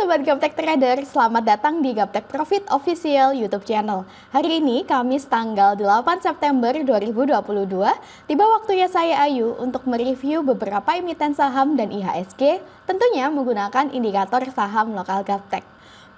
Sobat Gaptek Trader, selamat datang di Gaptek Profit Official YouTube channel. Hari ini Kamis tanggal 8 September 2022, tiba waktunya saya Ayu untuk mereview beberapa emiten saham dan IHSG, tentunya menggunakan indikator saham lokal Gaptek.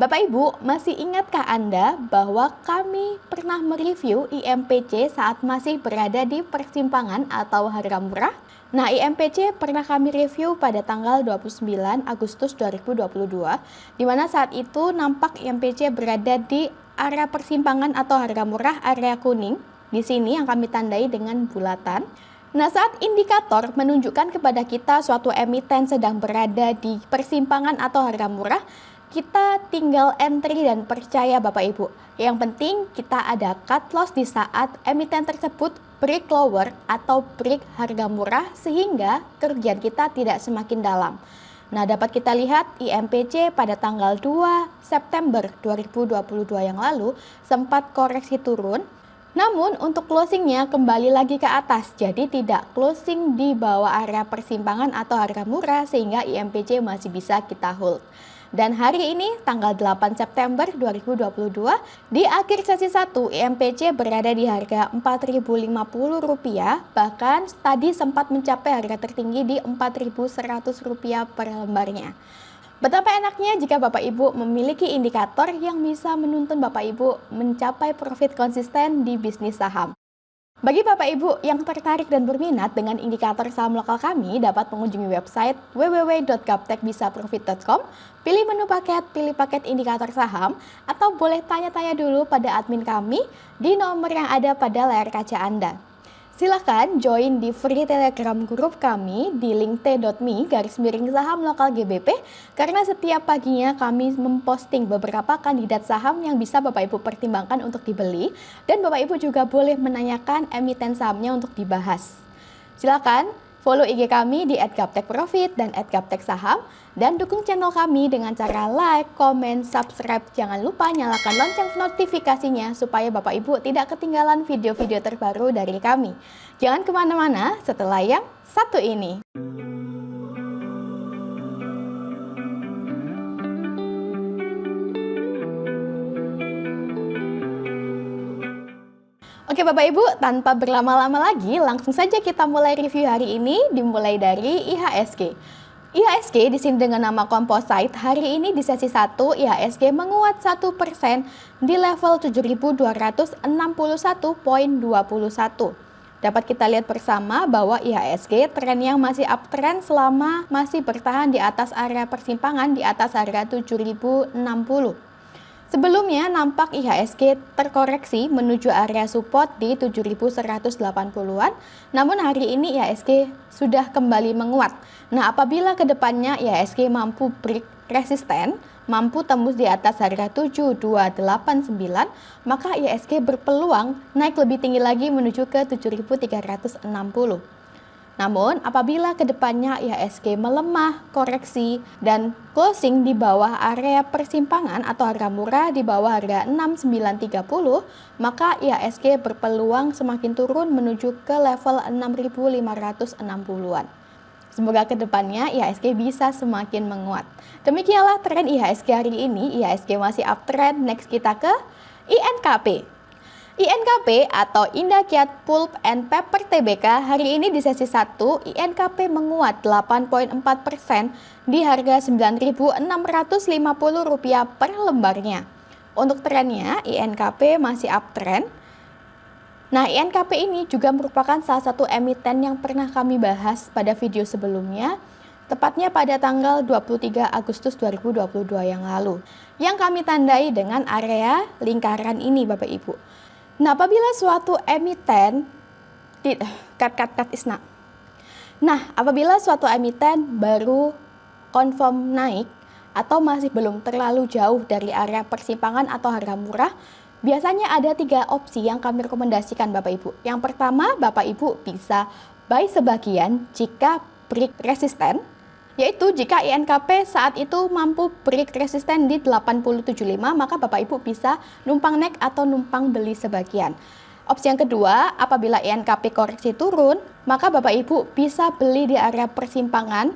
Bapak Ibu, masih ingatkah Anda bahwa kami pernah mereview IMPC saat masih berada di persimpangan atau harga murah? Nah, IMPC pernah kami review pada tanggal 29 Agustus 2022, di mana saat itu nampak IMPC berada di area persimpangan atau harga murah area kuning. Di sini yang kami tandai dengan bulatan. Nah, saat indikator menunjukkan kepada kita suatu emiten sedang berada di persimpangan atau harga murah, kita tinggal entry dan percaya Bapak Ibu. Yang penting kita ada cut loss di saat emiten tersebut break lower atau break harga murah sehingga kerugian kita tidak semakin dalam. Nah, dapat kita lihat IMPC pada tanggal 2 September 2022 yang lalu sempat koreksi turun. Namun untuk closingnya kembali lagi ke atas, jadi tidak closing di bawah area persimpangan atau harga murah sehingga IMPC masih bisa kita hold. Dan hari ini tanggal 8 September 2022 di akhir sesi 1 IMPC berada di harga Rp4.050, bahkan tadi sempat mencapai harga tertinggi di Rp4.100 per lembarnya. Betapa enaknya jika Bapak Ibu memiliki indikator yang bisa menuntun Bapak Ibu mencapai profit konsisten di bisnis saham. Bagi Bapak Ibu yang tertarik dan berminat dengan indikator saham lokal kami, dapat mengunjungi website www.gaptekbisaprofit.com, pilih menu paket, pilih paket indikator saham, atau boleh tanya-tanya dulu pada admin kami di nomor yang ada pada layar kaca Anda. Silahkan join di free telegram grup kami di link t.me/saham lokal GBP karena setiap paginya kami memposting beberapa kandidat saham yang bisa Bapak Ibu pertimbangkan untuk dibeli dan Bapak Ibu juga boleh menanyakan emiten sahamnya untuk dibahas. Silahkan follow IG kami di @gaptekprofit dan @gapteksaham dan dukung channel kami dengan cara like, komen, subscribe. Jangan lupa nyalakan lonceng notifikasinya supaya Bapak Ibu tidak ketinggalan video-video terbaru dari kami. Jangan kemana-mana setelah yang satu ini. Oke Bapak Ibu, tanpa berlama-lama lagi, langsung saja kita mulai review hari ini, dimulai dari IHSG. IHSG di sini dengan nama Composite, hari ini di sesi 1 IHSG menguat 1% di level 7.261.21. Dapat kita lihat bersama bahwa IHSG tren yang masih uptrend selama masih bertahan di atas area persimpangan di atas harga 7.060. Sebelumnya nampak IHSG terkoreksi menuju area support di 7.180-an, namun hari ini IHSG sudah kembali menguat. Nah, apabila kedepannya IHSG mampu break resisten, mampu tembus di atas harga 7.289, maka IHSG berpeluang naik lebih tinggi lagi menuju ke 7.360. Namun, apabila kedepannya IHSG melemah, koreksi, dan closing di bawah area persimpangan atau harga murah di bawah harga 6.930, maka IHSG berpeluang semakin turun menuju ke level 6.560-an. Semoga kedepannya IHSG bisa semakin menguat. Demikianlah tren IHSG hari ini. IHSG masih uptrend. Next kita ke INKP. INKP atau Indakiat Pulp and Paper Tbk hari ini di sesi 1 INKP menguat 8,4% di harga Rp9.650 per lembarnya. Untuk trennya INKP masih uptrend. Nah, INKP ini juga merupakan salah satu emiten yang pernah kami bahas pada video sebelumnya, tepatnya pada tanggal 23 Agustus 2022 yang lalu, yang kami tandai dengan area lingkaran ini Bapak Ibu. Nah, apabila suatu emiten apabila suatu emiten baru confirm naik atau masih belum terlalu jauh dari area persimpangan atau harga murah, biasanya ada 3 opsi yang kami rekomendasikan Bapak Ibu. Yang pertama, Bapak Ibu bisa buy sebagian jika break resisten, yaitu jika INKP saat itu mampu break resisten di 8075, maka Bapak Ibu bisa numpang naik atau numpang beli sebagian. Opsi yang kedua, apabila INKP koreksi turun, maka Bapak Ibu bisa beli di area persimpangan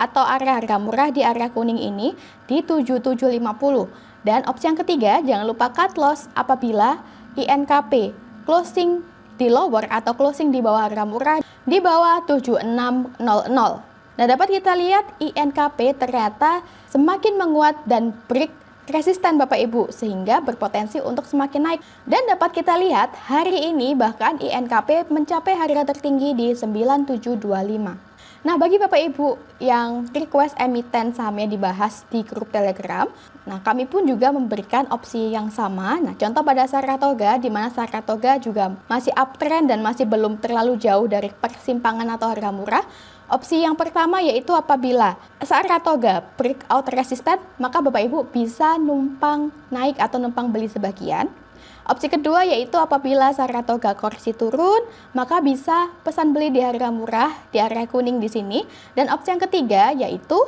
atau area harga murah di area kuning ini di 7750. Dan opsi yang ketiga, jangan lupa cut loss apabila INKP closing di lower atau closing di bawah harga murah di bawah 7600. Nah, dapat kita lihat INKP ternyata semakin menguat dan break resisten Bapak Ibu sehingga berpotensi untuk semakin naik. Dan dapat kita lihat hari ini bahkan INKP mencapai harga tertinggi di 9725. Nah, bagi Bapak Ibu yang request emiten sahamnya dibahas di grup Telegram, nah kami pun juga memberikan opsi yang sama. Nah, contoh pada Saratoga, di mana Saratoga juga masih uptrend dan masih belum terlalu jauh dari persimpangan atau harga murah. Opsi yang pertama yaitu apabila Saratoga breakout resisten, maka Bapak Ibu bisa numpang naik atau numpang beli sebagian. Opsi kedua yaitu apabila Saratoga koreksi turun, maka bisa pesan beli di harga murah di area kuning di sini. Dan opsi yang ketiga yaitu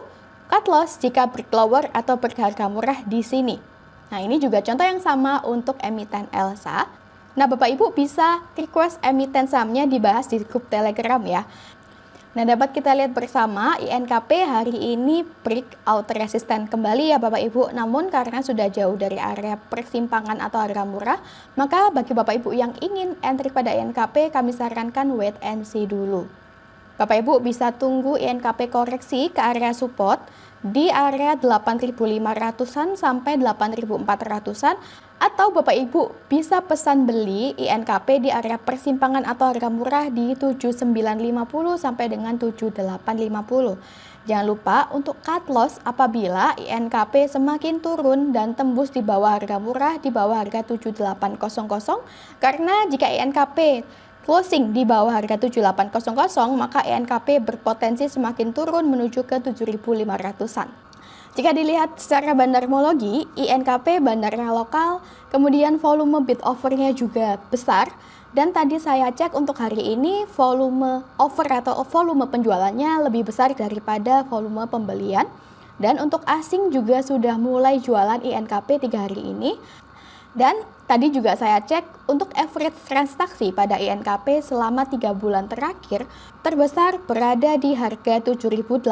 cut loss jika break lower atau break harga murah di sini. Nah, ini juga contoh yang sama untuk emiten Elsa. Nah, Bapak Ibu bisa request emiten sahamnya dibahas di grup Telegram ya. Nah, dapat kita lihat bersama INKP hari ini breakout resisten kembali ya Bapak Ibu. Namun karena sudah jauh dari area persimpangan atau harga murah, maka bagi Bapak Ibu yang ingin entry pada INKP, kami sarankan wait and see dulu. Bapak Ibu bisa tunggu INKP koreksi ke area support di area 8.500-an sampai 8.400-an, atau Bapak Ibu bisa pesan beli INKP di area persimpangan atau harga murah di 7950 sampai dengan 7850. Jangan lupa untuk cut loss apabila INKP semakin turun dan tembus di bawah harga murah di bawah harga 7800, karena jika INKP closing di bawah harga 7800, maka INKP berpotensi semakin turun menuju ke 7500-an. Jika dilihat secara bandarmologi, INKP bandarnya lokal, kemudian volume bid offer-nya juga besar, dan tadi saya cek untuk hari ini volume offer atau volume penjualannya lebih besar daripada volume pembelian. Dan untuk asing juga sudah mulai jualan INKP 3 hari ini. Dan tadi juga saya cek untuk average transaksi pada INKP selama 3 bulan terakhir terbesar berada di harga 7.800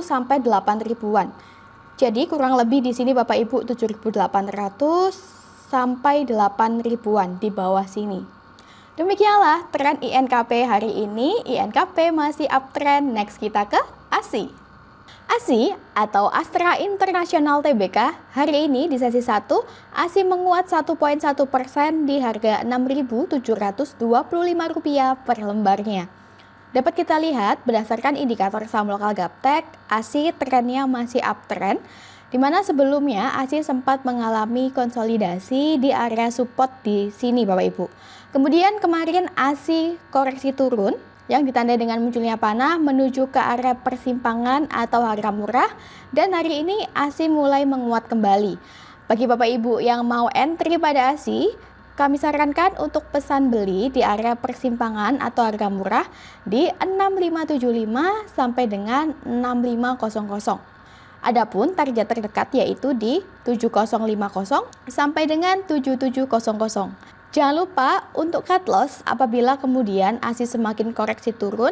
sampai 8.000-an. Jadi kurang lebih di sini Bapak Ibu 7.800 sampai 8.000-an di bawah sini. Demikianlah tren INKP hari ini. INKP masih uptrend. Next kita ke ASI. ASI atau Astra International Tbk hari ini di sesi 1 ASI menguat 1,1% di harga Rp6.725 per lembarnya. Dapat kita lihat berdasarkan indikator saham lokal Gaptek, ASI trennya masih uptrend, di mana sebelumnya ASI sempat mengalami konsolidasi di area support di sini Bapak Ibu. Kemudian kemarin ASI koreksi turun yang ditandai dengan munculnya panah menuju ke area persimpangan atau harga murah, dan hari ini ASI mulai menguat kembali. Bagi Bapak Ibu yang mau entry pada ASI, kami sarankan untuk pesan beli di area persimpangan atau harga murah di 6575 sampai dengan 6500. Adapun target terdekat yaitu di 7050 sampai dengan 7700. Jangan lupa untuk cut loss apabila kemudian ASI semakin koreksi turun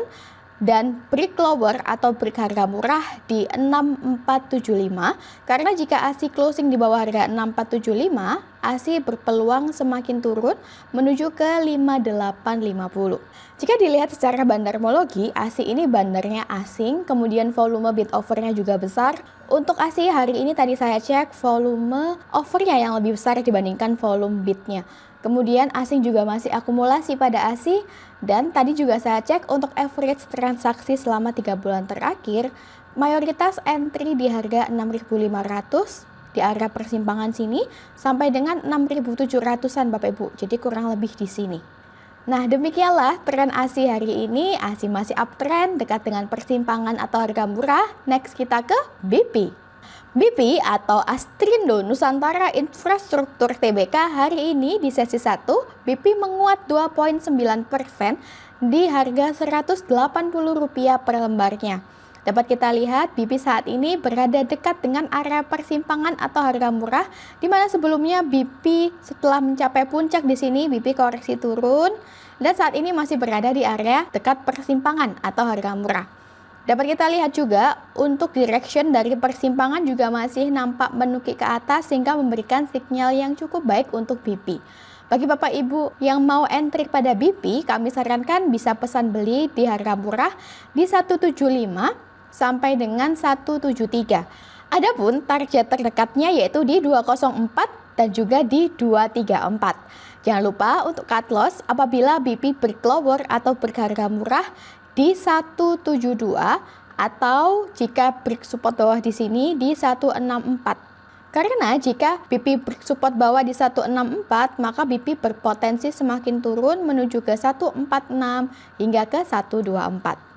dan break lower atau break harga murah di 6475, karena jika ASI closing di bawah harga 6475, ASI berpeluang semakin turun menuju ke 5850. Jika dilihat secara bandarmologi, ASI ini bandarnya asing, kemudian volume bid offer-nya juga besar. Untuk ASI hari ini tadi saya cek volume offer-nya yang lebih besar dibandingkan volume bid-nya. Kemudian asing juga masih akumulasi pada ASI, dan tadi juga saya cek untuk average transaksi selama 3 bulan terakhir, mayoritas entry di harga 6.500 di area persimpangan sini sampai dengan 6.700-an Bapak Ibu. Jadi kurang lebih di sini. Nah, demikianlah tren ASI hari ini. ASI masih uptrend dekat dengan persimpangan atau harga murah. Next kita ke BP. BP atau Astrindo Nusantara Infrastruktur Tbk hari ini di sesi 1, BP menguat 2,9% di harga Rp180 per lembarnya. Dapat kita lihat BP saat ini berada dekat dengan area persimpangan atau harga murah, di mana sebelumnya BP setelah mencapai puncak di sini BP koreksi turun dan saat ini masih berada di area dekat persimpangan atau harga murah. Dapat kita lihat juga untuk direction dari persimpangan juga masih nampak menukik ke atas sehingga memberikan sinyal yang cukup baik untuk BP. Bagi Bapak Ibu yang mau entry pada BP, kami sarankan bisa pesan beli di harga murah di 175 sampai dengan 173. Adapun target terdekatnya yaitu di 204 dan juga di 234. Jangan lupa untuk cut loss apabila BP berkeluar atau berharga murah di 172 atau jika break support bawah di sini di 164. Karena jika BP break support bawah di 164, maka BP berpotensi semakin turun menuju ke 146 hingga ke 124.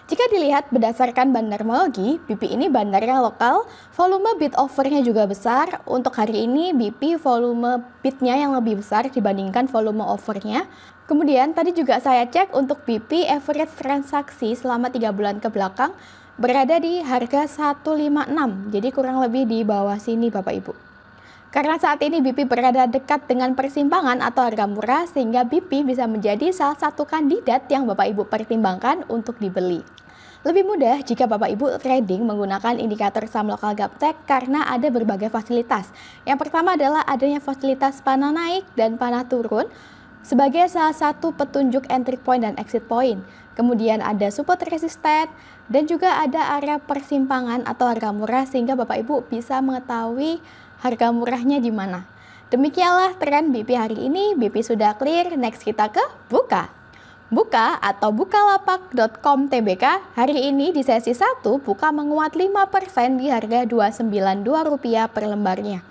Jika dilihat berdasarkan bandarmologi, BP ini bandar yang lokal, volume bid offernya juga besar. Untuk hari ini BP volume bidnya yang lebih besar dibandingkan volume offernya. Kemudian tadi juga saya cek untuk BP average transaksi selama 3 bulan ke belakang berada di harga 156, jadi kurang lebih di bawah sini Bapak Ibu. Karena saat ini BP berada dekat dengan persimpangan atau harga murah, sehingga BP bisa menjadi salah satu kandidat yang Bapak Ibu pertimbangkan untuk dibeli. Lebih mudah jika Bapak Ibu trading menggunakan indikator saham lokal Gaptek karena ada berbagai fasilitas. Yang pertama adalah adanya fasilitas panah naik dan panah turun sebagai salah satu petunjuk entry point dan exit point. Kemudian ada support resisten dan juga ada area persimpangan atau harga murah sehingga Bapak Ibu bisa mengetahui harga murahnya di mana. Demikianlah tren BP hari ini. BP sudah clear, next kita ke Buka. Buka atau bukalapak.com Tbk hari ini di sesi 1 Buka menguat 5% di harga Rp292 per lembarnya.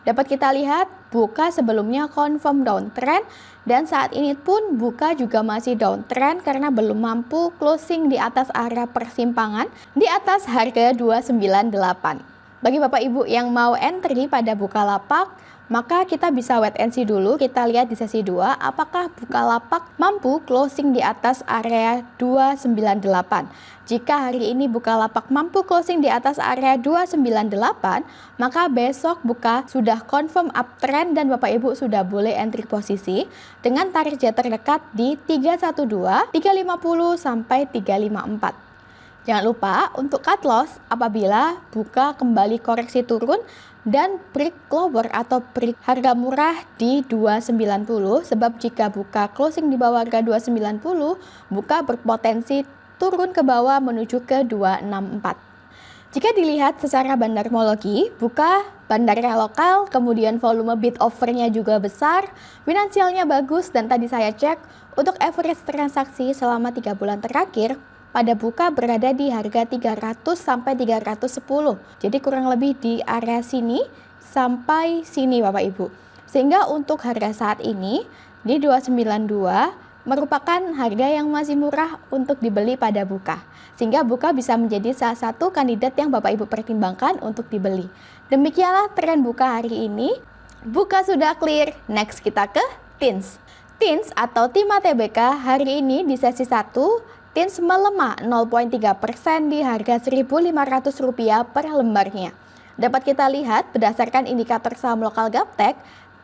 Dapat kita lihat Buka sebelumnya confirm downtrend dan saat ini pun Buka juga masih downtrend karena belum mampu closing di atas area persimpangan di atas harga 298. Bagi Bapak Ibu yang mau entry pada Bukalapak, maka kita bisa wait and see dulu. Kita lihat di sesi 2 apakah Bukalapak mampu closing di atas area 298. Jika hari ini Bukalapak mampu closing di atas area 298, maka besok Buka sudah confirm uptrend dan Bapak Ibu sudah boleh entry posisi dengan target terdekat di 312, 350 sampai 354. Jangan lupa untuk cut loss apabila Buka kembali koreksi turun dan break lower atau break harga murah di 290, sebab jika Buka closing di bawah harga 290, Buka berpotensi turun ke bawah menuju ke 264. Jika dilihat secara bandarmologi, Buka bandarnya lokal, kemudian volume bid offernya juga besar, finansialnya bagus, dan tadi saya cek untuk average transaksi selama 3 bulan terakhir pada Buka berada di harga 300 sampai 310. Jadi kurang lebih di area sini sampai sini Bapak Ibu. Sehingga untuk harga saat ini di 292 merupakan harga yang masih murah untuk dibeli pada Buka. Sehingga Buka bisa menjadi salah satu kandidat yang Bapak Ibu pertimbangkan untuk dibeli. Demikianlah tren Buka hari ini. Buka sudah clear, next kita ke TINS. TINS atau Timah Tbk hari ini di sesi 1 TINS melemah 0,3% di harga Rp1.500 per lembarnya. Dapat kita lihat berdasarkan indikator saham lokal Gaptek,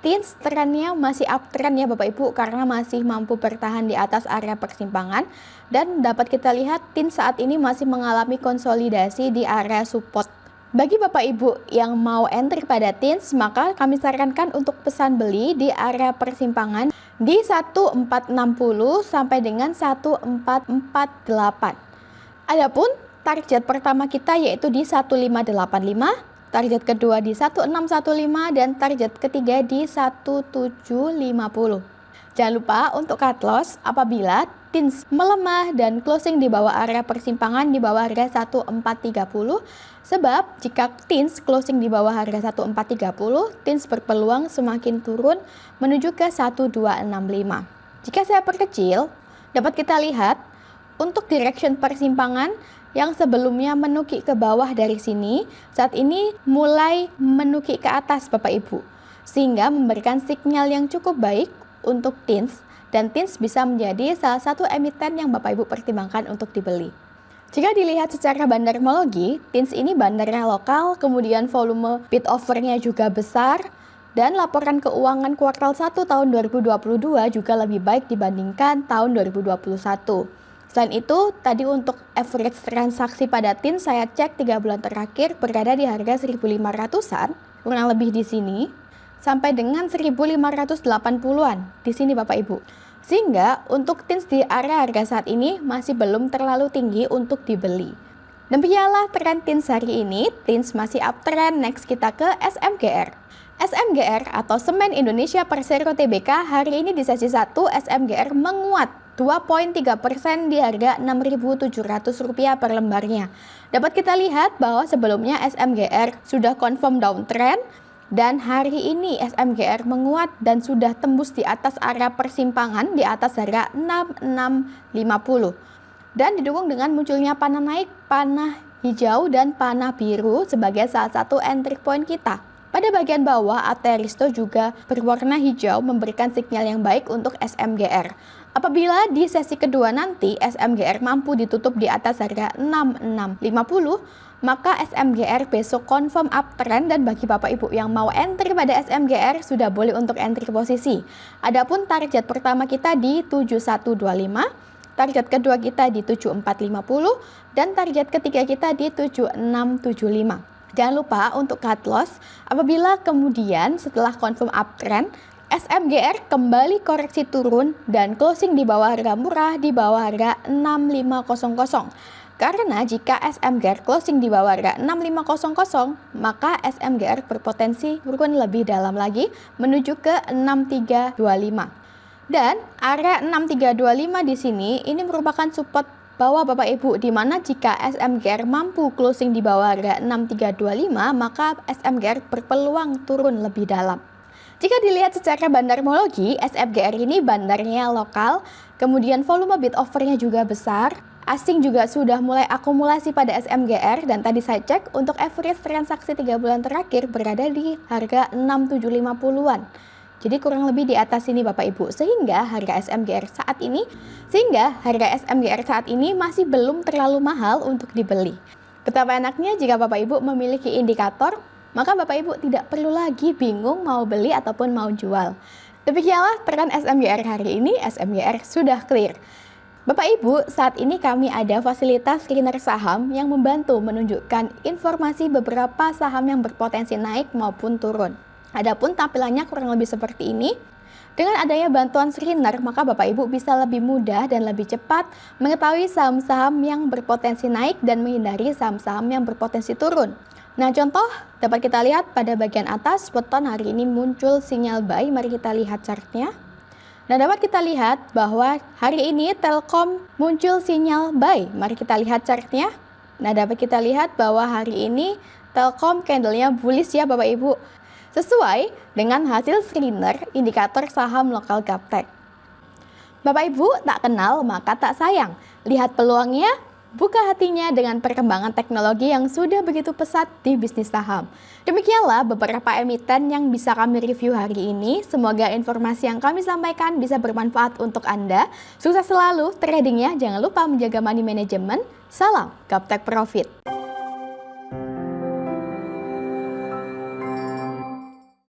TINS trennya masih uptrend ya Bapak Ibu karena masih mampu bertahan di atas area persimpangan dan dapat kita lihat TINS saat ini masih mengalami konsolidasi di area support. Bagi Bapak Ibu yang mau entry pada TINS, maka kami sarankan untuk pesan beli di area persimpangan di 1460 sampai dengan 1448. Adapun target pertama kita yaitu di 1585, target kedua di 1615 dan target ketiga di 1750. Jangan lupa untuk cut loss apabila TINS melemah dan closing di bawah area persimpangan di bawah harga 1430. Sebab jika TINS closing di bawah harga 1430, TINS berpeluang semakin turun menuju ke 1265. Jika saya perkecil, dapat kita lihat untuk direction persimpangan yang sebelumnya menukik ke bawah dari sini, saat ini mulai menukik ke atas Bapak Ibu. Sehingga memberikan sinyal yang cukup baik untuk TINS dan TINS bisa menjadi salah satu emiten yang Bapak Ibu pertimbangkan untuk dibeli. Jika dilihat secara bandarmologi, TINS ini bandarnya lokal, kemudian volume bid offernya juga besar, dan laporan keuangan kuartal 1 tahun 2022 juga lebih baik dibandingkan tahun 2021. Selain itu, tadi untuk average transaksi pada TIN saya cek 3 bulan terakhir berada di harga 1.500-an, kurang lebih di sini, sampai dengan 1.580-an di sini Bapak Ibu. Sehingga untuk TIN di area harga saat ini masih belum terlalu tinggi untuk dibeli. Demikianlah tren TIN hari ini, TIN masih uptrend. Next kita ke SMGR. SMGR atau Semen Indonesia Persero Tbk hari ini di sesi 1 SMGR menguat 2,3% di harga Rp6.700 per lembarnya. Dapat kita lihat bahwa sebelumnya SMGR sudah confirm downtrend dan hari ini SMGR menguat dan sudah tembus di atas area persimpangan di atas harga 6650 dan didukung dengan munculnya panah naik, panah hijau dan panah biru sebagai salah satu entry point kita. Pada bagian bawah, Ateristo juga berwarna hijau memberikan sinyal yang baik untuk SMGR. Apabila di sesi kedua nanti SMGR mampu ditutup di atas harga 6650, maka SMGR besok confirm uptrend dan bagi Bapak Ibu yang mau entry pada SMGR sudah boleh untuk entry posisi. Adapun target pertama kita di 7125, target kedua kita di 7450 dan target ketiga kita di 7675. Jangan lupa untuk cut loss apabila kemudian setelah confirm uptrend SMGR kembali koreksi turun dan closing di bawah harga murah di bawah harga 6500. Karena jika SMGR closing di bawah harga 6500, maka SMGR berpotensi turun lebih dalam lagi menuju ke 6325. Dan area 6325 di sini ini merupakan support bawah Bapak Ibu, di mana jika SMGR mampu closing di bawah harga 6325, maka SMGR berpeluang turun lebih dalam. Jika dilihat secara bandarmologi, SMGR ini bandarnya lokal, kemudian volume bid offernya juga besar, asing juga sudah mulai akumulasi pada SMGR, dan tadi saya cek untuk average transaksi 3 bulan terakhir berada di harga 6750-an. Jadi kurang lebih di atas ini Bapak Ibu, sehingga harga SMGR saat ini masih belum terlalu mahal untuk dibeli. Betapa enaknya jika Bapak Ibu memiliki indikator, maka Bapak Ibu tidak perlu lagi bingung mau beli ataupun mau jual. Demikianlah tren SMGR hari ini, SMGR sudah clear. Bapak Ibu, saat ini kami ada fasilitas screener saham yang membantu menunjukkan informasi beberapa saham yang berpotensi naik maupun turun. Adapun tampilannya kurang lebih seperti ini. Dengan adanya bantuan screener, maka Bapak Ibu bisa lebih mudah dan lebih cepat mengetahui saham-saham yang berpotensi naik dan menghindari saham-saham yang berpotensi turun. Nah, contoh dapat kita lihat pada bagian atas, weton hari ini muncul sinyal buy. Mari kita lihat chartnya. Nah, dapat kita lihat bahwa hari ini Telkom muncul sinyal buy. Mari kita lihat chartnya. Nah, dapat kita lihat bahwa hari ini Telkom candlenya bullish ya Bapak Ibu. Sesuai dengan hasil screener indikator saham lokal Gaptek. Bapak Ibu tak kenal maka tak sayang. Lihat peluangnya, buka hatinya dengan perkembangan teknologi yang sudah begitu pesat di bisnis saham. Demikianlah beberapa emiten yang bisa kami review hari ini. Semoga informasi yang kami sampaikan bisa bermanfaat untuk Anda. Sukses selalu tradingnya, jangan lupa menjaga money management. Salam Gaptek Profit.